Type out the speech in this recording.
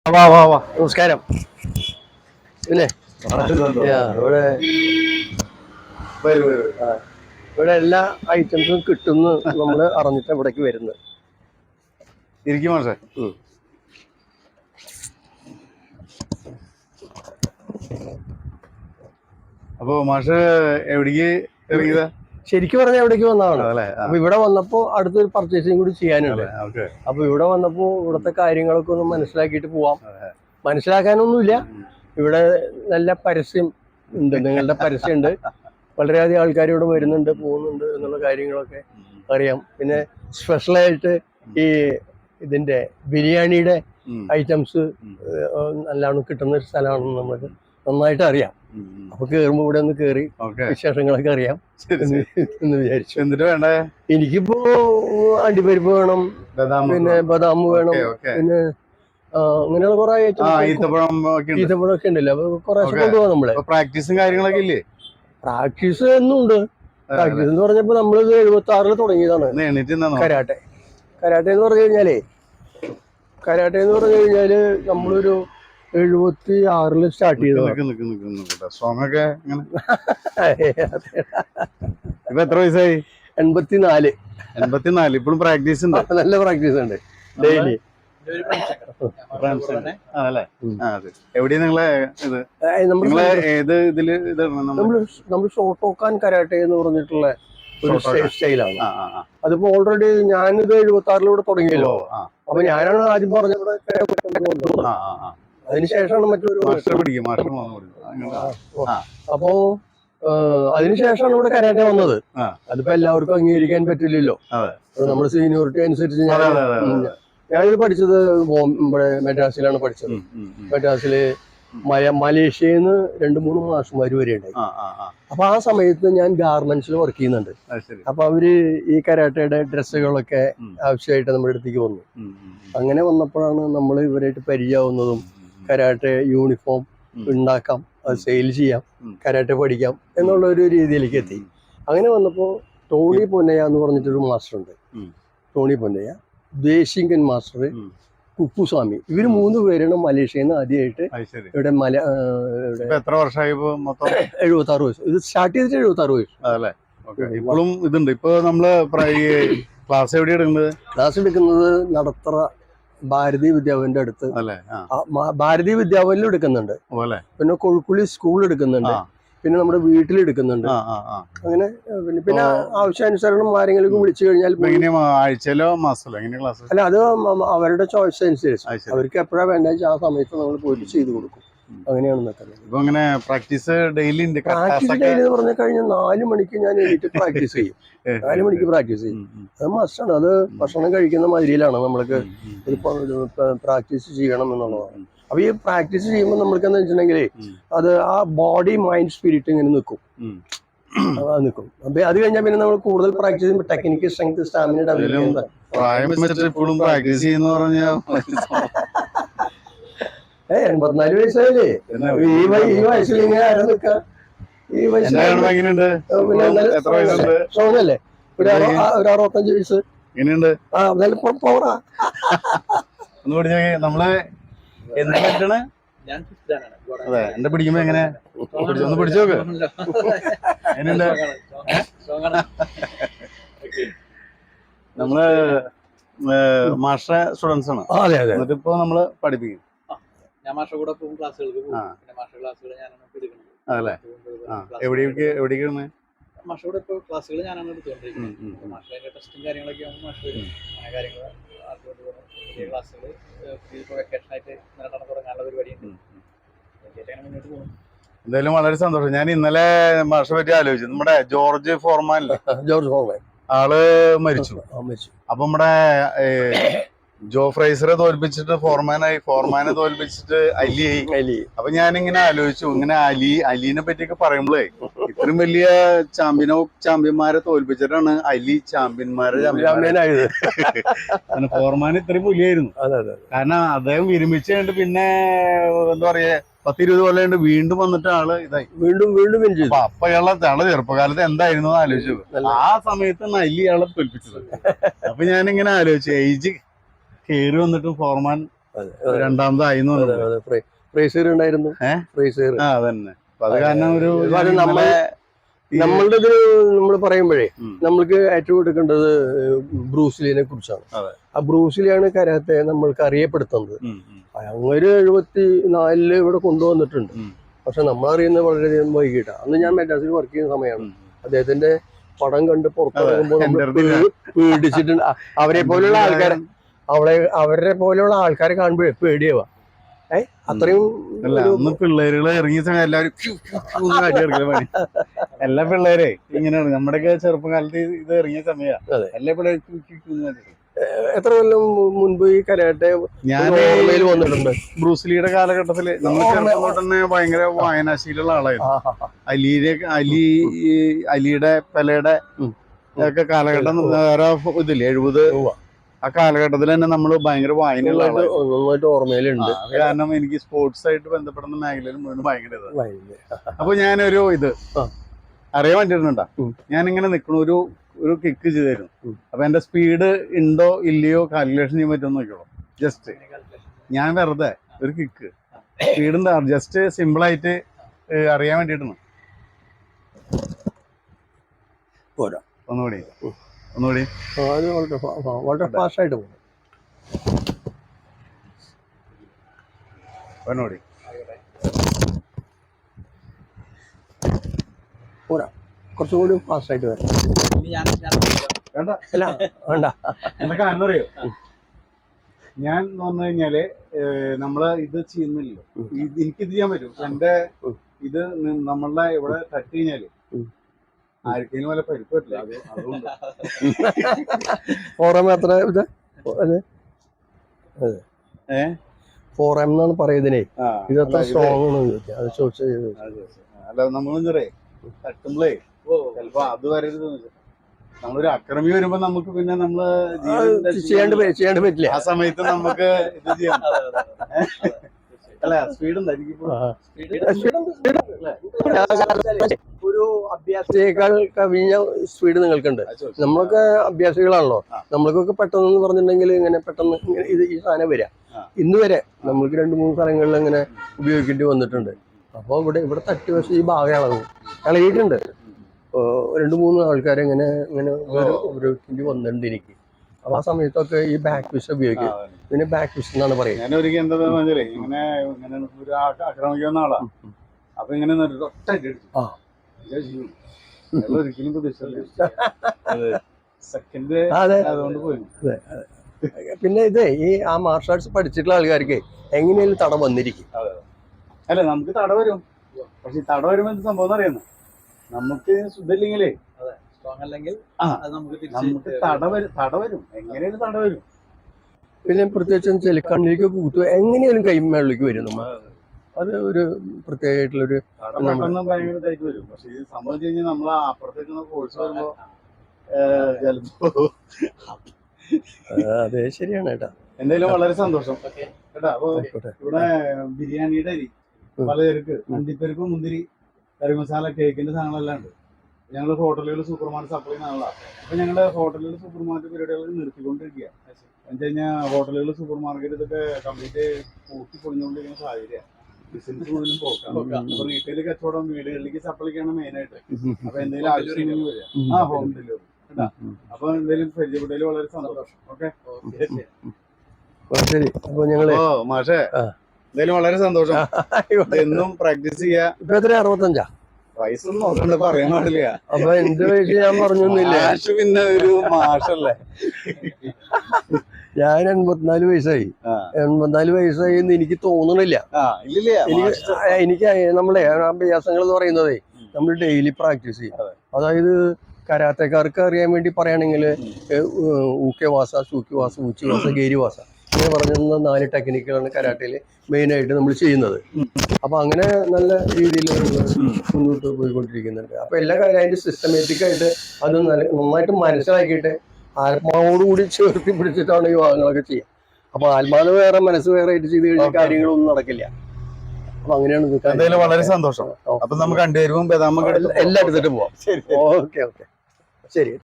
വാ വാ വാ നമസ്കാരം. പിന്നെ ഇവിടെ ഇവിടെ എല്ലാ ഐറ്റംസും കിട്ടുന്നു നമ്മള് അറിഞ്ഞിട്ട് ഇവിടേക്ക് വരുന്നത്. ഇരിക്കും മാഷേ. അപ്പൊ മാഷ് എവിടേക്ക് ഇറങ്ങിയതാ? ശരിക്കും പറഞ്ഞാൽ എവിടേക്ക് വന്നതാണ്. അപ്പൊ ഇവിടെ വന്നപ്പോ അടുത്തൊരു പർച്ചേസിങ് കൂടി ചെയ്യാനുണ്ട്. അപ്പൊ ഇവിടെ വന്നപ്പോ ഇവിടുത്തെ കാര്യങ്ങളൊക്കെ ഒന്ന് മനസ്സിലാക്കിയിട്ട് പോവാം. മനസ്സിലാക്കാനൊന്നുമില്ല, ഇവിടെ നല്ല പരസ്യം ഉണ്ട്, നിങ്ങളുടെ പരസ്യം ഉണ്ട്, വളരെയധികം ആൾക്കാർ ഇവിടെ വരുന്നുണ്ട് പോകുന്നുണ്ട് എന്നുള്ള കാര്യങ്ങളൊക്കെ അറിയാം. പിന്നെ സ്പെഷ്യലായിട്ട് ഈ ഇതിന്റെ ബിരിയാണിയുടെ ഐറ്റംസ് നല്ലോണം കിട്ടുന്ന ഒരു സ്ഥലമാണെന്ന് നമുക്ക് നന്നായിട്ട് അറിയാം. അപ്പൊ കേറുമ്പോ ഇവിടെ ഒന്ന് കേറി വിശേഷങ്ങളൊക്കെ അറിയാം എന്ന് വിചാരിച്ചു. എന്നിട്ട് വേണ്ടേ? എനിക്കിപ്പോ അണ്ടിപ്പരിപ്പ് വേണം, പിന്നെ ബദാം വേണം, പിന്നെ അങ്ങനെയുള്ള കുറെ ഈത്തപ്പഴമൊക്കെ ഉണ്ടല്ലോ. അപ്പൊ കുറെ കൊണ്ടുപോകാം നമ്മള്. പ്രാക്ടീസും കാര്യങ്ങളൊക്കെ ഇല്ലേ? പ്രാക്ടീസ് എന്നും ഉണ്ട്. പ്രാക്ടീസ് എന്ന് പറഞ്ഞപ്പോ നമ്മളിത് 76-ൽ തുടങ്ങിയതാണ് കരാട്ടെ. കരാട്ടെ എന്ന് പറഞ്ഞു കഴിഞ്ഞാല് നമ്മളൊരു 76-ൽ സ്റ്റാർട്ട് ചെയ്തത്. ഇപ്പൊ എത്ര വയസ്സായി? 84. ഇപ്പോഴും പ്രാക്ടീസ് ഉണ്ട്? നല്ല പ്രാക്ടീസ് ഉണ്ട് ഡെയിലി. എവിടെയാ നിങ്ങളെ ഇത്? നമ്മൾ ഷോട്ടോക്കാൻ കരാട്ടെ എന്ന് പറഞ്ഞിട്ടുള്ള ഒരു സ്റ്റൈലാണ്. അതിപ്പോ ഓൾറെഡി ഞാനിത് 76-ലൂടെ തുടങ്ങിയല്ലോ. അപ്പൊ ഞാനാണ് ആദ്യം പറഞ്ഞത്. അതിനുശേഷമാണ് മറ്റൊരു അപ്പോ അതിനുശേഷമാണ് ഇവിടെ കരാട്ടെ വന്നത്. അതിപ്പോ എല്ലാവർക്കും അംഗീകരിക്കാൻ പറ്റില്ലല്ലോ. നമ്മുടെ സീനിയോറിറ്റി അനുസരിച്ച് ഞാനിത് പഠിച്ചത് ഇവിടെ മെഡ്രാസിലാണ് പഠിച്ചത്. മെഡ്രാസില് മലേഷ്യയിൽ നിന്ന് 2-3 മാഷുമാര് വരെ ഉണ്ടായി. അപ്പൊ ആ സമയത്ത് ഞാൻ ഗാർമെന്റ്സിൽ വർക്ക് ചെയ്യുന്നുണ്ട്. അപ്പൊ അവര് ഈ കരാട്ടയുടെ ഡ്രസ്സുകളൊക്കെ ആവശ്യമായിട്ട് നമ്മുടെ അടുത്തേക്ക് വന്നു. അങ്ങനെ വന്നപ്പോഴാണ് നമ്മൾ ഇവരായിട്ട് പരിചയമാവുന്നതും. കരാട്ടെ യൂണിഫോം ഉണ്ടാക്കാം, അത് സെയിൽ ചെയ്യാം, കരാട്ടെ പഠിക്കാം എന്നുള്ള ഒരു രീതിയിലേക്ക് എത്തി. അങ്ങനെ വന്നപ്പോൾ ടോണി പൊന്നയ്യ എന്ന് പറഞ്ഞിട്ടൊരു മാസ്റ്റർ ഉണ്ട്. ടോണി പൊന്നയ്യ, ദേശിങ്കൻ മാസ്റ്റർ, കുപ്പുസ്വാമി, ഇവര് 3 പേരാണ് മലേഷ്യയിൽ നിന്ന് ആദ്യമായിട്ട് ഇവിടെ 76 വയസ്സ്. ഇത് സ്റ്റാർട്ട് ചെയ്തിട്ട് 76 വയസ്സ്. ഇപ്പോഴും ഇതുണ്ട്. ഇപ്പൊ നമ്മള് ക്ലാസ് എവിടെ എടുക്കുന്നത്? ക്ലാസ് എടുക്കുന്നത് നടത്തറ ഭാരതീയ വിദ്യാഭവന്റെ അടുത്ത്. ഭാരതീയ വിദ്യാഭവനിലും എടുക്കുന്നുണ്ട്, പിന്നെ കൊഴുക്കുളി സ്കൂൾ എടുക്കുന്നുണ്ട്, പിന്നെ നമ്മുടെ വീട്ടിൽ എടുക്കുന്നുണ്ട്. അങ്ങനെ പിന്നെ ആവശ്യാനുസരണം ആരെങ്കിലും വിളിച്ചു കഴിഞ്ഞാൽ ആഴ്ചയിലോ മാസത്തിലോ ക്ലാസ്? അല്ല, അത് അവരുടെ ചോയ്സ് അനുസരിച്ച് അവർക്ക് എപ്പോഴാണ് വേണ്ടത് ആ സമയത്ത് നമ്മൾ പോയിട്ട് ചെയ്തു കൊടുക്കും. അങ്ങനെയാണ് പ്രാക്ടീസ് ഡെയിലി എന്ന് പറഞ്ഞു കഴിഞ്ഞാൽ 4 മണിക്ക് ഞാൻ എണീറ്റ് പ്രാക്ടീസ് ചെയ്യും. 4 മണിക്ക് പ്രാക്ടീസ് ചെയ്യും. അത് മസ്റ്റാണ്. അത് ഭക്ഷണം കഴിക്കുന്ന മാതിരിയിലാണ് നമ്മൾക്ക് പ്രാക്ടീസ് ചെയ്യണം എന്നുള്ളതാണ്. അപ്പൊ ഈ പ്രാക്ടീസ് ചെയ്യുമ്പോൾ നമ്മൾക്ക് എന്താ വെച്ചിട്ടുണ്ടെങ്കിൽ അത് ആ ബോഡി മൈൻഡ് സ്പിരിറ്റ് ഇങ്ങനെ നിൽക്കും. അപ്പൊ അത് കഴിഞ്ഞാൽ പിന്നെ നമ്മൾ കൂടുതൽ പ്രാക്ടീസ് ചെയ്യുമ്പോൾ ടെക്നിക്ക്, സ്ട്രെങ്ത്, സ്റ്റാമിന ഡെവലപ്പ് ചെയ്യുന്നത്. 84 വയസ്സായില്ലേ? ഈ വയസ്സിൽ ഇങ്ങനെ ആരാ നിൽക്കുക? ഈ വയസ്സിൽ സ്ട്രോങ്ങല്ലേ? ഒരു 65 വയസ്സ്. പവറാ. നമ്മള് അതെ, എന്റെ പിടിക്കുമ്പോ എങ്ങനെ ഒന്ന് പിടിച്ചു നോക്ക്. എങ്ങനെയുണ്ട്? നമ്മള് മാസ്റ്റർ സ്റ്റുഡൻസ് ആണ്. എന്നിട്ട് ഇപ്പൊ നമ്മള് പഠിപ്പിക്കും. ഞാൻ മാഷ കൂടെ പോകും, ക്ലാസ്സുകൾക്ക് പോകും. പിന്നെ മാഷ ക്ലാസ്സുകൾ ഞാനാണ് എടുക്കുന്നത്. അതല്ലേ? എവിടേക്ക് മാഷ കൂടെ ഇപ്പോൾ ക്ലാസ്സുകൾ ഞാനാണ് എടുത്തുകൊണ്ടിരിക്കുന്നത്. മാഷയുടെ ടെസ്റ്റും കാര്യങ്ങളൊക്കെ ആകുമ്പോൾ മാഷ വരും. അങ്ങനെ കാര്യങ്ങൾ ആക്കിക്കൊണ്ട് പോകുന്നു. പുതിയ ക്ലാസ്സുകൾ ഇപ്പോൾ വെക്കേഷനായിട്ട് നടന്നു തുടങ്ങാനുള്ള പരിപാടിയുണ്ട്. അങ്ങനെ മുന്നോട്ട് പോകുന്നു. എന്തായാലും വളരെ സന്തോഷം. ഞാൻ ഇന്നലെ മാഷെ പറ്റി ആലോചിച്ചു. നമ്മുടെ ജോർജ് ഫോർമാൻ ആള് മരിച്ചു. അപ്പൊ നമ്മുടെ ജോ ഫ്രൈസറെ തോൽപ്പിച്ചിട്ട് ഫോർമാനെ തോൽപ്പിച്ചിട്ട് അലി. അപ്പൊ ഞാനിങ്ങനെ ആലോചിച്ചു, ഇങ്ങനെ അലീനെ പറ്റിയൊക്കെ പറയുമ്പോഴേ ഇത്രയും വലിയ ചാമ്പ്യന്മാരെ തോൽപ്പിച്ചിട്ടാണ് അലി ചാമ്പ്യന്മാരായത്. ഫോർമാൻ ഇത്രയും പുലിയായിരുന്നു. കാരണം അദ്ദേഹം വിരമിച്ചു കഴിഞ്ഞിട്ട് പിന്നെ എന്താ പറയാ 10-20 കൊല്ലം വീണ്ടും വന്നിട്ട് ആള് ഇതായി വീണ്ടും അപ്പൊ അയാളെ ചെറുപ്പകാലത്ത് എന്തായിരുന്നു ആലോചിച്ചു. ആ സമയത്താണ് അലി ആളെ തോൽപ്പിച്ചത്. അപ്പൊ ഞാനിങ്ങനെ ആലോചിച്ചു, ഏജ് കയറി വന്നിട്ടും ഫോർമാൻ രണ്ടാമതായി ഫ്രേസർ ഉണ്ടായിരുന്നു. ഫ്രേസർ അതന്നെ. അപ്പൊ അത് കാരണം ഒരു നമ്മളുടെ ഇത് നമ്മൾ പറയുമ്പോഴേ നമ്മൾക്ക് ഏറ്റവും എടുക്കേണ്ടത് ബ്രൂസ്ലിനെ കുറിച്ചാണ്. ആ ബ്രൂസ്ലിയാണ് കരാത്തെ നമ്മൾക്ക് അറിയപ്പെടുത്തുന്നത്. അങ്ങനെ 74 ഇവിടെ കൊണ്ടുവന്നിട്ടുണ്ട്. പക്ഷെ നമ്മളറിയുന്നത് വളരെയധികം വൈകിട്ടാണ്. അന്ന് ഞാൻ മെഡ്രാസിൽ വർക്ക് ചെയ്യുന്ന സമയമാണ്. അദ്ദേഹത്തിന്റെ പടം കണ്ട് പുറത്തിറങ്ങുമ്പോൾ പേടിച്ചിട്ടുണ്ട്. അവരെ പോലെയുള്ള ആൾക്കാരെ കാണുമ്പോഴേ പേടിയാവാ. അത്രയും പിള്ളേരുകള് ഇറങ്ങിയ സമയം എല്ലാവരും എല്ലാ പിള്ളേരെ ഇങ്ങനെയാണ്. നമ്മുടെയൊക്കെ ചെറുപ്പകാലത്ത് ഇത് ഇറങ്ങിയ സമയമാണ്. എല്ലാ പിള്ളേർക്കും എത്ര കൊല്ലം മുൻപ് ഈ കരാട്ടെ ഞാൻ വന്നിട്ടുണ്ട്. ബ്രൂസ്ലിയുടെ കാലഘട്ടത്തില് നമ്മൾ ചെറുപ്പം തന്നെ ഭയങ്കര വായനാശീലമുള്ള ആളായിരുന്നു. അലിയുടെ പെലയുടെ ഒക്കെ കാലഘട്ടം വേറെ ഇതില്ലേ 70 ആ കാലഘട്ടത്തിൽ തന്നെ നമ്മള് ഭയങ്കര വായനയുള്ള നന്നായിട്ട് ഓർമ്മയിലുണ്ട്. കാരണം എനിക്ക് സ്പോർട്സ് ആയിട്ട് ബന്ധപ്പെടുന്ന മേഖലയിൽ മുഴുവൻ ഭയങ്കര അപ്പൊ ഞാനൊരു ഇത് അറിയാൻ പറ്റിയിരുന്നുണ്ടാ. ഞാനിങ്ങനെ നിൽക്കണ ഒരു കിക്ക് ചെയ്തായിരുന്നു. അപ്പൊ എന്റെ സ്പീഡ് ഉണ്ടോ ഇല്ലയോ കാൽക്കുലേഷൻ ചെയ്യാൻ പറ്റുമെന്ന് നോക്കിയോളൂ. ജസ്റ്റ് ഞാൻ വെറുതെ ഒരു കിക്ക് സ്പീഡ് എന്താ ജസ്റ്റ് സിമ്പിൾ ആയിട്ട് അറിയാൻ വേണ്ടിയിട്ടാണ്. ഒന്നുകൂടി വളരെ ഫാസ്റ്റ് ആയിട്ട് പോകും. ഒന്നുകൂടി പോരാ, കുറച്ചുകൂടി ഫാസ്റ്റ് ആയിട്ട് വരാം. എന്താ കാരണം അറിയോ? ഞാൻ എന്ന് പറഞ്ഞു കഴിഞ്ഞാല് നമ്മള് ഇത് ചെയ്യുന്നില്ലല്ലോ. എനിക്കിത് ചെയ്യാൻ പറ്റും. എന്റെ ഇത് നമ്മളുടെ ഇവിടെ തട്ടി കഴിഞ്ഞാല് ആർക്കെങ്കിലും വല്ല പരിപ്പ് പറ്റില്ല. അതുകൊണ്ട് ഫോർ എം എന്നാണ് പറയുന്നതിനെ. ഇതത്ര സ്ട്രോങ് ആണ് അത് ചോദിച്ചത്. അല്ല നമ്മളെന്താ പറയാ തട്ടുമ്പളേ ചിലപ്പോ അത് വരരുത്. നമ്മളൊരു അക്രമി വരുമ്പോ നമുക്ക് പിന്നെ നമ്മള് ചെയ്യാണ്ട് പറ്റില്ല. ആ സമയത്ത് നമുക്ക് ഇത് ചെയ്യാം. അല്ല സ്പീഡ് ഉണ്ടായിരിക്കും. ഒരു അഭ്യാസിയേക്കാൾ കവിഞ്ഞ സ്പീഡ് നിങ്ങൾക്കുണ്ട്. നമ്മളൊക്കെ അഭ്യാസികളാണല്ലോ. നമ്മൾക്കൊക്കെ പെട്ടെന്ന് പറഞ്ഞിട്ടുണ്ടെങ്കിൽ ഇങ്ങനെ പെട്ടെന്ന് ഈ സാധനം വരിക. ഇന്ന് വരെ നമ്മൾക്ക് 2-3 സ്ഥലങ്ങളിൽ ഇങ്ങനെ ഉപയോഗിക്കേണ്ടി വന്നിട്ടുണ്ട്. അപ്പോൾ ഇവിടെ തട്ടി വശം ഈ ഭാഗം ഇളകിയിട്ടുണ്ട്. 2-3 ആൾക്കാരെ ഇങ്ങനെ ഉപയോഗിക്കേണ്ടി വന്നിട്ടുണ്ട് എനിക്ക്. അപ്പൊ ആ സമയത്തൊക്കെ ഈ ബാക്ക് വിഷ് ഉപയോഗിക്കും. പിന്നെ ബാക്ക് വിഷ് എന്നാണ് പറയുന്നത്. ഞാനൊരിക്കൽ എന്താ ഇങ്ങനെ ഒരു ആക്രമിക്കുന്ന ആളാ. അപ്പൊ ഇങ്ങനെ ഒരിക്കലും സെക്കൻഡ് അതുകൊണ്ട് പോയി. പിന്നെ ഈ ആ മാർഷൽ ആർട്സ് പഠിച്ചിട്ടുള്ള ആൾക്കാർക്ക് എങ്ങനെയാലും തട വന്നിരിക്കും. അല്ല നമുക്ക് തട വരും. പക്ഷെ തട വരുമ്പോ എന്ത് സംഭവം അറിയുന്നു? നമുക്ക് ശുദ്ധമില്ലെങ്കിലേ നമുക്ക് തട വരും. എങ്ങനെയാലും തട വരും. പിന്നെ പ്രത്യേകിച്ച് കണ്ണിലേക്ക് കൂത്തു എങ്ങനെയാലും കൈമേളിലേക്ക് വരും. നമ്മൾ അത് ഒരു പ്രത്യേകമായിട്ടുള്ളൊരു ഭയങ്കര ഇതായിട്ട് വരും. പക്ഷെ ഇത് സംഭവിച്ചു കഴിഞ്ഞാൽ നമ്മൾ അപ്പുറത്തേക്ക് കോഴ്സ് വരുമ്പോ ചിലപ്പോ അതെ ശരിയാണ് കേട്ടാ. എന്തായാലും വളരെ സന്തോഷം കേട്ടാ. അപ്പൊ ഇവിടെ ബിരിയാണിയുടെ അരി പലചരക്ക് അണ്ടിപ്പരിപ്പ് മുന്തിരി കറി മസാല കേക്കിന്റെ സാധനങ്ങളെല്ലാം ഉണ്ട്. ഞങ്ങൾ ഹോട്ടലുകൾ സൂപ്പർ മാർക്കറ്റ് സപ്ലൈ ചെയ്യുന്ന ആളാണ്. അപ്പൊ ഞങ്ങളുടെ ഹോട്ടലുകൾ സൂപ്പർ മാർക്കറ്റ് പരിപാടികൾ നിർത്തിക്കൊണ്ടിരിക്കുക. എന്താ കഴിഞ്ഞാൽ ഹോട്ടലുകൾ സൂപ്പർ മാർക്കറ്റ് ഇതൊക്കെ കംപ്ലീറ്റ് പൂട്ടി പൊളിഞ്ഞുകൊണ്ടിരിക്കുന്ന സാഹചര്യമാണ്. ബിസിനസ് മുഴുവൻ പോക്കാം. അപ്പൊ റീറ്റെയിൽ കച്ചവടം വീടുകളിലേക്ക് സപ്ലൈക്കാണ് മെയിൻ ആയിട്ട്. അപ്പൊ എന്തെങ്കിലും ആവശ്യം വരിക ഹോം ഡെലിവറി കേട്ടാ. അപ്പൊ എന്തെങ്കിലും പരിചയപ്പെട്ടതിൽ വളരെ സന്തോഷം. ഓക്കെ ശരി. അപ്പൊ ഞങ്ങള് മാഷേ എന്തായാലും വളരെ സന്തോഷം. എന്നും പ്രാക്ടീസ് ചെയ്യാ. ഇപ്പൊ എത്ര 65? വയസ്സൊന്നും നോക്കണ്ട, പറയാൻ പാടില്ല. അപ്പൊ എന്റെ വയസ്സ് ഞാൻ പറഞ്ഞൊന്നുമില്ല. പിന്നെ ഒരു മാഷല്ലേ. ഞാൻ 84 വയസ്സായി. 84 വയസ്സായി എന്ന് എനിക്ക് തോന്നണില്ല. എനിക്ക് നമ്മളെ അഭ്യാസങ്ങൾ എന്ന് പറയുന്നതേ നമ്മൾ ഡെയിലി പ്രാക്ടീസ് ചെയ്യും. അതായത് കരാത്തക്കാർക്ക് അറിയാൻ വേണ്ടി പറയുകയാണെങ്കിൽ ഊക്കവാസ, സൂക്കിവാസ, ഊച്ചിവാസ, ഗേരിവാസ ഇങ്ങനെ പറഞ്ഞ 4 ടെക്നിക്കുകളാണ് കരാട്ടയിൽ മെയിനായിട്ട് നമ്മൾ ചെയ്യുന്നത്. അപ്പൊ അങ്ങനെ നല്ല രീതിയിൽ മുന്നോട്ട് പോയിക്കൊണ്ടിരിക്കുന്നുണ്ട്. അപ്പൊ എല്ലാ കാര്യം അതിന്റെ സിസ്റ്റമാറ്റിക് ആയിട്ട് അത് നന്നായിട്ട് മനസ്സിലാക്കിയിട്ട് ആത്മാവോടുകൂടി ചേർത്തി പിടിച്ചിട്ടാണ് ഈ ഭാഗങ്ങളൊക്കെ ചെയ്യുക. അപ്പൊ ആത്മാവ് വേറെ മനസ്സ് വേറെ ആയിട്ട് ചെയ്ത് കഴിഞ്ഞാൽ കാര്യങ്ങളൊന്നും നടക്കില്ല. അപ്പൊ അങ്ങനെയാണ്. എന്തായാലും വളരെ സന്തോഷം. അപ്പൊ നമുക്ക് കണ്ടുവരുമ്പോൾ എല്ലാം എടുത്തിട്ട് പോവാം. ഓക്കെ ശരി.